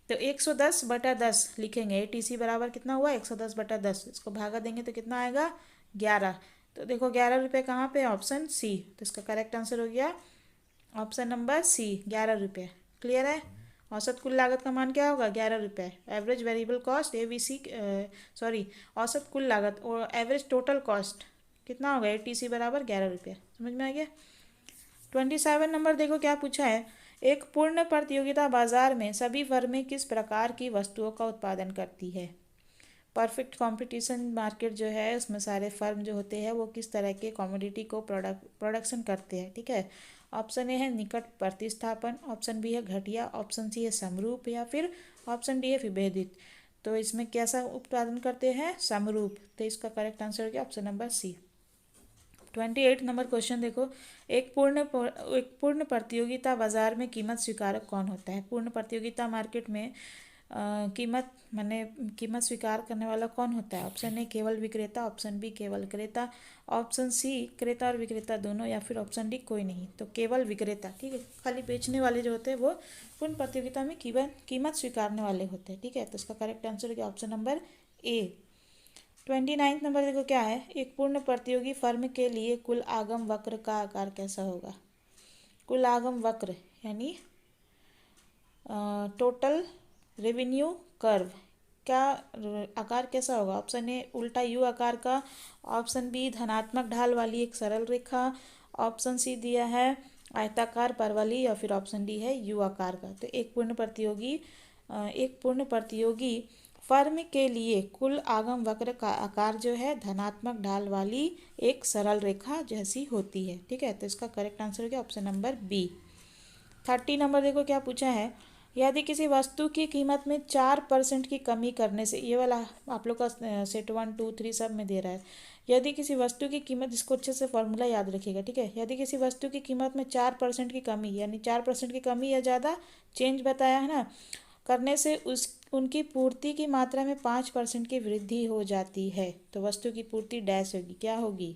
तो 110 बटा 10 लिखेंगे। TC बराबर कितना हुआ 110 बटा 10, इसको भागा देंगे तो कितना आएगा 11। तो देखो 11 रुपये कहाँ पे, ऑप्शन सी। तो इसका करेक्ट आंसर हो गया ऑप्शन नंबर सी, 11 रुपये। क्लियर है। औसत कुल लागत का मान क्या होगा 11 रुपये। एवरेज वेरिएबल कॉस्ट औसत कुल लागत और एवरेज टोटल कॉस्ट कितना होगा ATC बराबर 11 रुपये। समझ में आ गया। 27 नंबर देखो क्या पूछा है। एक पूर्ण प्रतियोगिता बाजार में सभी फर्में किस प्रकार की वस्तुओं का उत्पादन करती है। परफेक्ट कंपटीशन मार्केट जो है उसमें सारे फर्म जो होते हैं वो किस तरह के कमोडिटी को प्रोडक्शन करते हैं, ठीक है। ऑप्शन ए है निकट प्रतिस्थापन, ऑप्शन बी है घटिया, ऑप्शन सी है समरूप, या फिर ऑप्शन डी है विभेदित। तो इसमें कैसा उत्पादन करते हैं, समरूप। तो इसका करेक्ट आंसर हो गया option number C. 28 number question देखो। एक पूर्ण प्रतियोगिता बाजार में कीमत स्वीकारक कौन होता है। पूर्ण प्रतियोगिता मार्केट में कीमत स्वीकार करने वाला कौन होता है। ऑप्शन ए केवल विक्रेता, ऑप्शन बी केवल क्रेता, ऑप्शन सी क्रेता और विक्रेता दोनों, या फिर ऑप्शन डी कोई नहीं। तो केवल विक्रेता, ठीक है। खाली बेचने वाले जो होते हैं वो पूर्ण प्रतियोगिता में कीमत स्वीकारने वाले होते हैं, ठीक है। तो इसका करेक्ट आंसर हो गया ऑप्शन नंबर ए। 29 नंबर देखो क्या है। एक पूर्ण प्रतियोगी फर्म के लिए कुल आगम वक्र का आकार कैसा होगा। कुल आगम वक्र यानी टोटल रेवेन्यू कर्व का आकार कैसा होगा। ऑप्शन ए उल्टा यू आकार का, ऑप्शन बी धनात्मक ढाल वाली एक सरल रेखा, ऑप्शन सी दिया है आयताकार परवलय, या फिर ऑप्शन डी है यू आकार का। तो एक पूर्ण प्रतियोगी फर्म के लिए कुल आगम वक्र का आकार जो है धनात्मक ढाल वाली एक सरल रेखा जैसी होती है, ठीक है। तो इसका करेक्ट आंसर हो गया ऑप्शन नंबर बी। 30 नंबर देखो क्या पूछा है। यदि किसी वस्तु की कीमत में 4% की कमी करने से, ये वाला आप लोग का सेट 1 2 3 सब में दे रहा है। यदि किसी वस्तु की कीमत, इसको अच्छे से फॉर्मूला याद रखिएगा, ठीक है। यदि किसी वस्तु की कीमत में 4% की कमी, यानी 4% की कमी या ज़्यादा चेंज बताया है ना, करने से उस उनकी पूर्ति की मात्रा में 5% की वृद्धि हो जाती है, तो वस्तु की पूर्ति डैश होगी, क्या होगी।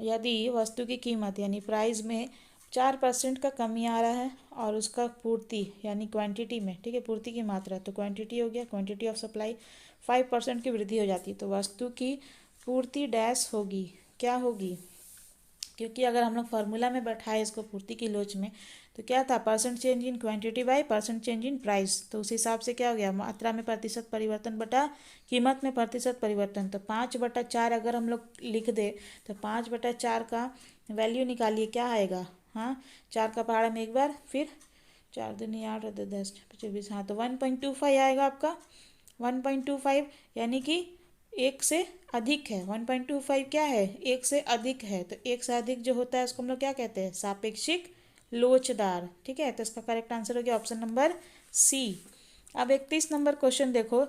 यदि वस्तु की कीमत यानी प्राइस में 4% का कमी आ रहा है और उसका पूर्ति यानी क्वांटिटी में, ठीक है, पूर्ति की मात्रा, तो क्वांटिटी हो गया, क्वांटिटी ऑफ सप्लाई 5% की वृद्धि हो जाती है, तो वस्तु की पूर्ति डैश होगी, क्या होगी। क्योंकि अगर हम लोग फार्मूला में बैठाए इसको पूर्ति की लोच में, तो क्या था, percent change in quantity by percent change in price, तो उस हिसाब से क्या हो गया, मात्रा में प्रतिशत परिवर्तन बटा कीमत में प्रतिशत परिवर्तन। तो 5/4 अगर हम लोग लिख दे तो 5/4 का वैल्यू निकालिए, क्या आएगा, हाँ 4 का पहाड़ा में एक बार, फिर 4 दूनी 8 और 10 24, हाँ तो 1.25 आएगा आपका, 1.25, यानी कि एक से अधिक है। 1.25 क्या है, एक से अधिक है, तो एक से अधिक जो होता है उसको हम लोग क्या कहते हैं, सापेक्षिक लोचदार, ठीक है। तो इसका करेक्ट आंसर हो गया ऑप्शन नंबर सी। अब 31 नंबर क्वेश्चन देखो,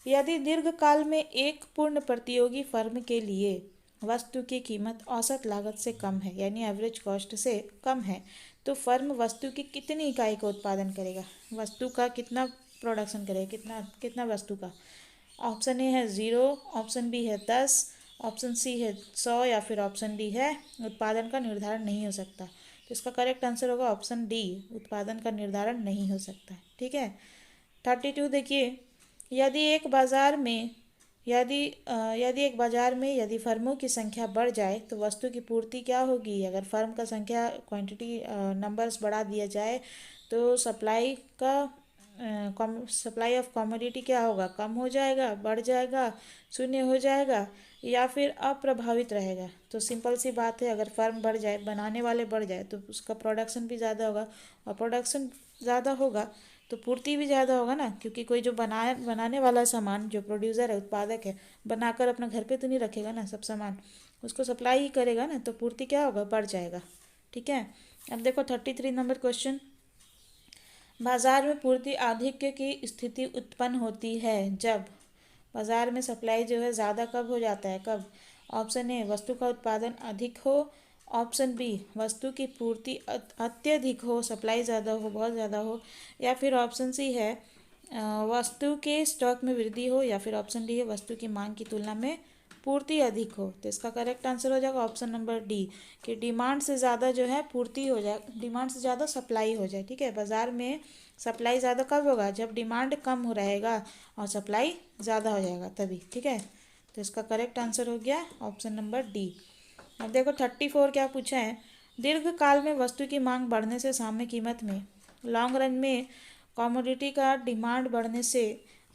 यदि दीर्घकाल में एक पूर्ण प्रतियोगी फर्म के लिए वस्तु की कीमत औसत लागत से कम है, यानी एवरेज कॉस्ट से कम है, तो फर्म वस्तु की कितनी इकाई का उत्पादन करेगा, वस्तु का कितना प्रोडक्शन करेगा, कितना कितना वस्तु का। ऑप्शन ए है 0, ऑप्शन बी है 10, ऑप्शन सी है 100 या फिर ऑप्शन डी है उत्पादन का निर्धारण नहीं हो सकता। तो इसका करेक्ट आंसर होगा ऑप्शन डी, उत्पादन का निर्धारण नहीं हो सकता, ठीक है। 32 देखिए, यदि एक बाजार में यदि फर्मों की संख्या बढ़ जाए तो वस्तु की पूर्ति क्या होगी। अगर फर्म का संख्या क्वांटिटी नंबर्स बढ़ा दिया जाए तो सप्लाई ऑफ कमोडिटी क्या होगा, कम हो जाएगा, बढ़ जाएगा, शून्य हो जाएगा या फिर अप्रभावित रहेगा। तो सिंपल सी बात है, अगर फर्म बढ़ जाए, बनाने वाले बढ़ जाए तो उसका प्रोडक्शन भी ज़्यादा होगा, और प्रोडक्शन ज़्यादा होगा तो पूर्ति भी ज़्यादा होगा ना, क्योंकि कोई जो बनाने वाला सामान, जो प्रोड्यूसर है, उत्पादक है, बनाकर अपना घर पे तो नहीं रखेगा ना सब सामान, उसको सप्लाई ही करेगा ना, तो पूर्ति क्या होगा, बढ़ जाएगा, ठीक है। अब देखो 33 नंबर क्वेश्चन, बाजार में पूर्ति आधिक्य की स्थिति उत्पन्न होती है जब बाजार में सप्लाई जो है ज़्यादा कब हो जाता है, कब। ऑप्शन ए, वस्तु का उत्पादन अधिक हो, ऑप्शन बी, वस्तु की पूर्ति अत्यधिक हो, सप्लाई ज़्यादा हो, बहुत ज़्यादा हो, या फिर ऑप्शन सी है वस्तु के स्टॉक में वृद्धि हो, या फिर ऑप्शन डी है वस्तु की मांग की तुलना में पूर्ति अधिक हो। तो इसका करेक्ट आंसर हो जाएगा ऑप्शन नंबर डी, कि डिमांड से ज़्यादा जो है पूर्ति हो जाए, डिमांड से ज़्यादा सप्लाई हो जाए, ठीक है। बाज़ार में सप्लाई ज़्यादा कब होगा, जब डिमांड कम हो रहेगा और सप्लाई ज़्यादा हो जाएगा तभी, ठीक है। तो इसका करेक्ट आंसर हो गया ऑप्शन नंबर डी। अब देखो 34 क्या पूछा है, दीर्घकाल में वस्तु की मांग बढ़ने से साम्य कीमत में, लॉन्ग रन में कमोडिटी का डिमांड बढ़ने से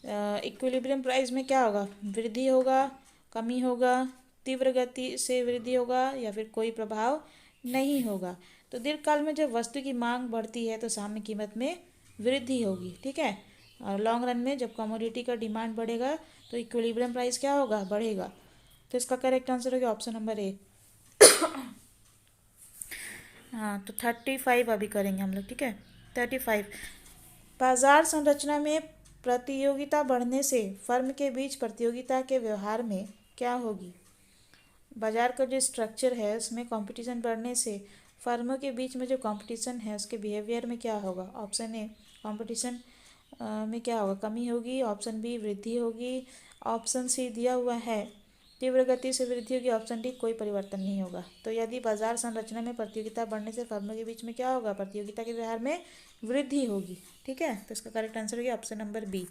इक्विलिब्रियम प्राइस में क्या होगा, वृद्धि होगा, कमी होगा, तीव्र गति से वृद्धि होगा, या फिर कोई प्रभाव नहीं होगा। तो दीर्घकाल में जब वस्तु की मांग बढ़ती है तो साम्य कीमत में वृद्धि होगी, ठीक है। और लॉन्ग रन में जब कमोडिटी का डिमांड बढ़ेगा तो इक्विलिब्रियम प्राइस क्या होगा, बढ़ेगा। तो इसका करेक्ट आंसर होगा ऑप्शन नंबर ए। हाँ, तो 35 अभी करेंगे हम लोग, ठीक है। 35, बाजार संरचना में प्रतियोगिता बढ़ने से फर्म के बीच प्रतियोगिता के व्यवहार में क्या होगी। बाजार का जो स्ट्रक्चर है उसमें कंपटीशन बढ़ने से फर्मों के बीच में जो कंपटीशन है उसके बिहेवियर में क्या होगा। ऑप्शन ए, कंपटीशन में क्या होगा, कमी होगी, ऑप्शन बी, वृद्धि होगी, ऑप्शन सी दिया हुआ है तीव्र गति से वृद्धि होगी, ऑप्शन डी, कोई परिवर्तन नहीं होगा। तो यदि बाजार संरचना में प्रतियोगिता बढ़ने से फर्मों के बीच में क्या होगा, प्रतियोगिता के व्यवहार में वृद्धि होगी, ठीक है। तो इसका करेक्ट आंसर हो गया ऑप्शन नंबर बी।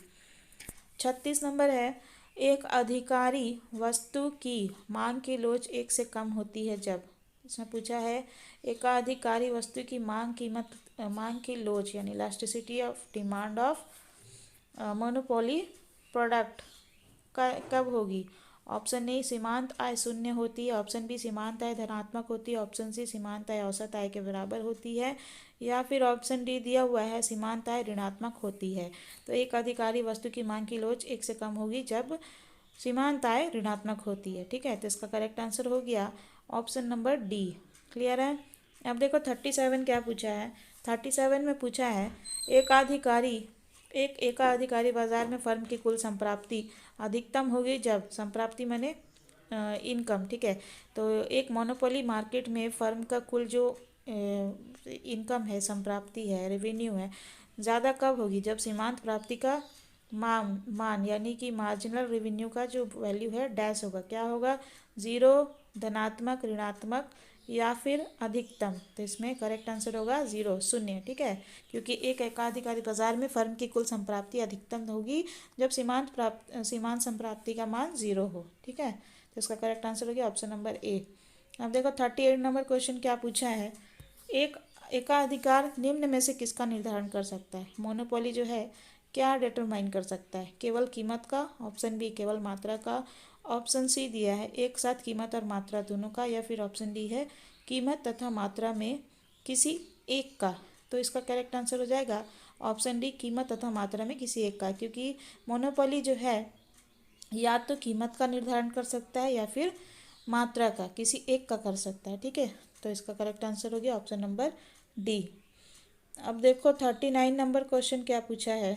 36 नंबर है, एक अधिकारी वस्तु की मांग की लोच एक से कम होती है जब। इसमें पूछा है एकाधिकारी वस्तु की मांग की लोच यानी elasticity of demand of monopoly product कब होगी। ऑप्शन ए, सीमांत आय शून्य होती है, ऑप्शन बी, सीमांत आय धनात्मक होती है, ऑप्शन सी, सीमांत आय औसत आय के बराबर होती है, या फिर ऑप्शन डी दिया हुआ है सीमांत आय ऋणात्मक होती है। तो एक अधिकारी वस्तु की मांग की लोच एक से कम होगी जब सीमांत आय ऋणात्मक होती है, ठीक है। तो इसका करेक्ट आंसर हो गया ऑप्शन नंबर डी। क्लियर है। अब देखो 37 क्या पूछा है, 37 में पूछा है एक एकाधिकारी बाजार में फर्म की कुल संप्राप्ति अधिकतम होगी जब संप्राप्ति माने इनकम, ठीक है। तो एक मोनोपोली मार्केट में फर्म का कुल जो इनकम है, संप्राप्ति है, रेवेन्यू है, ज़्यादा कब होगी? जब सीमांत प्राप्ति का मान यानी कि मार्जिनल रेवेन्यू का जो वैल्यू है डैश होगा। क्या होगा? ज़ीरो, धनात्मक, ऋणात्मक या फिर अधिकतम। तो इसमें करेक्ट आंसर होगा ज़ीरो, शून्य, ठीक है। क्योंकि एक एकाधिकारी बाजार में फर्म की कुल संप्राप्ति अधिकतम होगी जब सीमांत संप्राप्ति का मान ज़ीरो हो, ठीक है। तो इसका करेक्ट आंसर हो गया ऑप्शन नंबर ए। अब देखो 38 नंबर क्वेश्चन क्या पूछा है। एक एकाधिकार निम्न में से किसका निर्धारण कर सकता है? मोनोपोली जो है क्या डिटरमाइन कर सकता है? केवल कीमत का, ऑप्शन बी केवल मात्रा का, ऑप्शन सी दिया है एक साथ कीमत और मात्रा दोनों का, या फिर ऑप्शन डी है कीमत तथा मात्रा में किसी एक का। तो इसका करेक्ट आंसर हो जाएगा ऑप्शन डी कीमत तथा मात्रा में किसी एक का, क्योंकि मोनोपोली जो है या तो कीमत का निर्धारण कर सकता है या फिर मात्रा का, किसी एक का कर सकता है, ठीक है। तो इसका करेक्ट आंसर हो गया ऑप्शन नंबर डी। अब देखो 39 नंबर क्वेश्चन क्या पूछा है।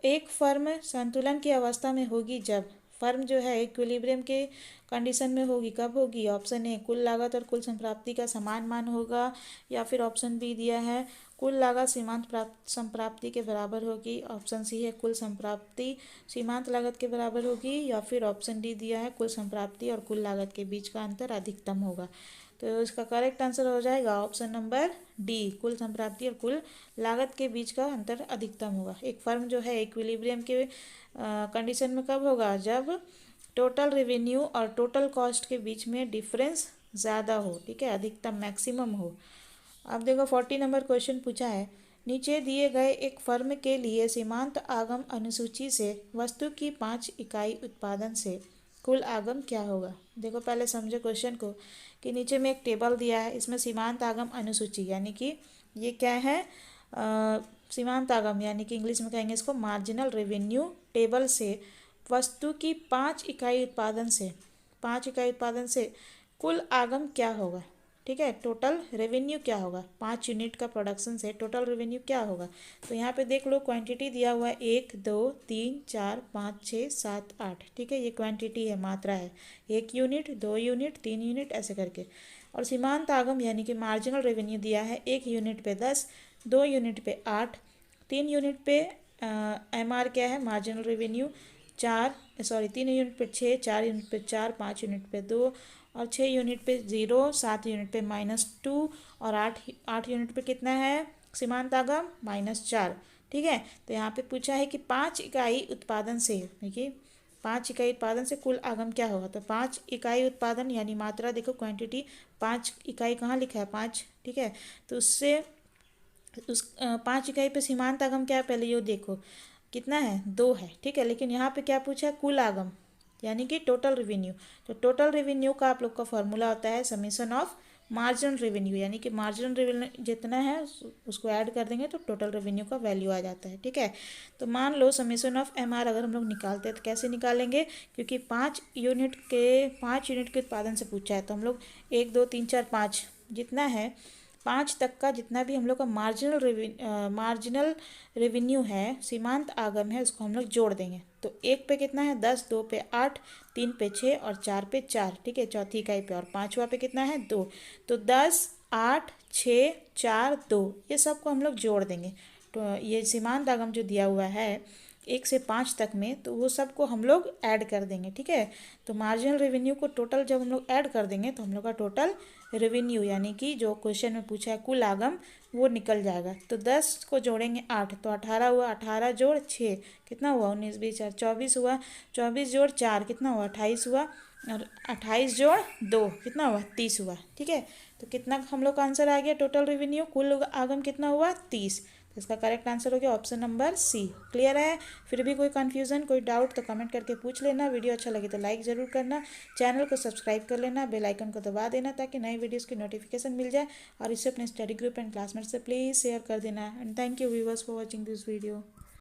एक फर्म संतुलन की अवस्था में होगी जब फर्म जो है इक्विलिब्रियम के कंडीशन में होगी। कब होगी? ऑप्शन ए कुल लागत और कुल संप्राप्ति का समान मान होगा, या फिर ऑप्शन बी दिया है कुल लागत सीमांत संप्राप्ति के बराबर होगी, ऑप्शन सी है कुल संप्राप्ति सीमांत लागत के बराबर होगी, या फिर ऑप्शन डी दिया है कुल संप्राप्ति और कुल लागत के बीच का अंतर अधिकतम होगा। तो इसका करेक्ट आंसर हो जाएगा ऑप्शन नंबर डी कुल संप्राप्ति और कुल लागत के बीच का अंतर अधिकतम होगा। एक फर्म जो है इक्विलिब्रियम के कंडीशन में कब होगा? जब टोटल रेवेन्यू और टोटल कॉस्ट के बीच में डिफरेंस ज़्यादा हो, ठीक है, अधिकतम मैक्सिमम हो। अब देखो 40 नंबर क्वेश्चन पूछा है। नीचे दिए गए एक फर्म के लिए सीमांत आगम अनुसूची से वस्तु की 5 इकाई उत्पादन से कुल आगम क्या होगा? देखो पहले समझो क्वेश्चन को कि नीचे में एक टेबल दिया है, इसमें सीमांत आगम अनुसूची यानी कि ये क्या है? सीमांत आगम यानी कि इंग्लिश में कहेंगे इसको मार्जिनल रेवेन्यू टेबल से वस्तु की 5 इकाई उत्पादन से कुल आगम क्या होगा, ठीक है। टोटल रेवेन्यू क्या होगा? 5 यूनिट का प्रोडक्शन से टोटल रेवेन्यू क्या होगा? तो यहाँ पे देख लो क्वांटिटी दिया हुआ है 1 2 3 4 5 6 7 8, ठीक है। ये क्वांटिटी है, मात्रा है, 1 यूनिट 2 यूनिट 3 यूनिट ऐसे करके। और सीमांत आगम यानी कि मार्जिनल रेवेन्यू दिया है 1 यूनिट पे 10, 2 यूनिट पे 8, 3 यूनिट पे MR क्या है? मार्जिनल रेवेन्यू 3 यूनिट पे 6, 4 यूनिट पे 4, 5 यूनिट पे 2 और 6 यूनिट पे 0, 7 यूनिट पे -2 और 8 यूनिट पे कितना है सीमांत आगम? -4, ठीक है। तो यहाँ पे पूछा है कि 5 इकाई उत्पादन से, देखिए 5 इकाई उत्पादन से कुल आगम क्या होगा? तो 5 इकाई उत्पादन यानी मात्रा, देखो क्वांटिटी 5 इकाई कहाँ लिखा है? 5, ठीक है। तो उससे 5 इकाई पे सीमांत आगम क्या है? पहले ये देखो कितना है? 2 है, ठीक है। लेकिन यहाँ पे क्या पूछा है? कुल आगम यानी कि टोटल रेवेन्यू। तो टोटल रेवेन्यू का आप लोग का फॉर्मूला होता है समेशन ऑफ मार्जिनल रेवेन्यू, यानी कि मार्जिनल रेवेन्यू जितना है उसको ऐड कर देंगे तो टोटल रेवेन्यू का वैल्यू आ जाता है, ठीक है। तो मान लो समेशन ऑफ MR अगर हम लोग निकालते हैं तो कैसे निकालेंगे? क्योंकि 5 यूनिट के उत्पादन से पूछा है, तो हम लोग 1 2 3 4 5 जितना है 5 तक का जितना भी हम लोग का मार्जिनल रेवेन्यू है, सीमांत आगम है, उसको हम लोग जोड़ देंगे। तो 1 पे कितना है? 10, 2 पे 8, 3 पे 6 और 4 पे 4, ठीक है, चौथी इकाई पे। और 5वां पे कितना है? 2। तो 10, 8, 6, 4, 2 ये सब को हम लोग जोड़ देंगे। तो ये सीमांत आगम जो दिया हुआ है 1 से 5 तक में, तो वो सब को हम लोग ऐड कर देंगे, ठीक है। तो मार्जिनल रेवेन्यू को टोटल जब हम लोग ऐड कर देंगे तो हम लोग का टोटल रेवेन्यू यानी कि जो क्वेश्चन में पूछा है कुल आगम वो निकल जाएगा। तो 10 को जोड़ेंगे 8 तो 18 हुआ, 18 जोड़ 6 कितना हुआ? 19 20 4 24 हुआ, 24 जोड़ 4 कितना हुआ? 28 हुआ, और 28 जोड़ 2 कितना हुआ? 30 हुआ, ठीक है। तो कितना हम लोग का आंसर आ गया? टोटल रेवेन्यू कुल आगम कितना हुआ? 30। तो इसका करेक्ट आंसर हो गया ऑप्शन नंबर सी। क्लियर है? फिर भी कोई कन्फ्यूज़न कोई डाउट तो कमेंट करके पूछ लेना। वीडियो अच्छा लगे तो लाइक ज़रूर करना, चैनल को सब्सक्राइब कर लेना, बेल आइकन को दबा देना ताकि नई वीडियोस की नोटिफिकेशन मिल जाए, और इसे अपने स्टडी ग्रुप एंड क्लासमेट से प्लीज़ शेयर कर देना। And thank you viewers for watching this video.